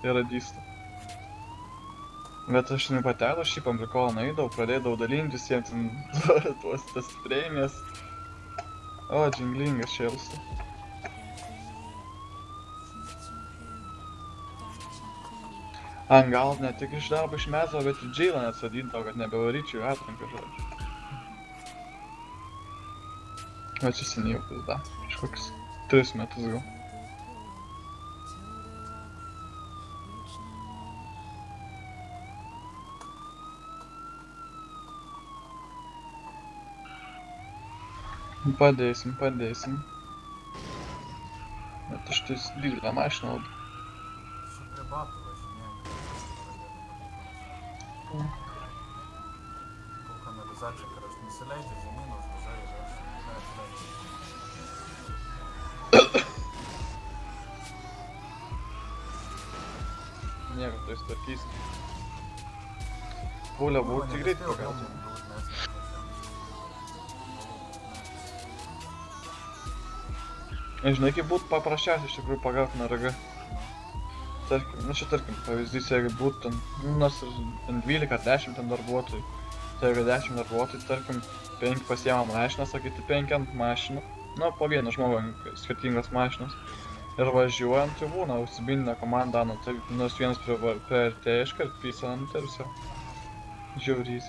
ir radysta. Bet aš nepateko, šį pamrikolą naidau, pradėdavau dalinti visiems ten tuos tas premijas. O, džinglingas šėlsta. Gal ne tik iš darbo išmesdavo, bet ir džeilą net sadindavo, kad nebevaryčiau į atranką, žodžiu. Bet čia seniai jau pizda, prieš kokius 3 metus gal. Padėsim. Bet aš tai didelę mašiną labai. Su prie batų važinėjom, kol kanalizacija, kad aš nusileidžia žemyn, užvažiuoju ir aš atleidžiu. Nieko, tai sutvarkysim. Pūlė buvo tik greit pagauti. Žinai, kaip būtų paprasčiausia iš tikrųjų pagauti NRG. Tarkim, pavyzdys, jeigu būtų ten, nors ir 12 ar 10 ten darbuotojų. Tai jeigu 10 darbuotojų, tarkim, 5 pasiema mašinas, o kiti 5 ant mašinų. Nu, po vieną žmogų skirtingos mašinos. Ir važiuojant jau būna, užsibindina komanda, nors vienas priartėja iškart pysą ant ir visą. Žiaurys.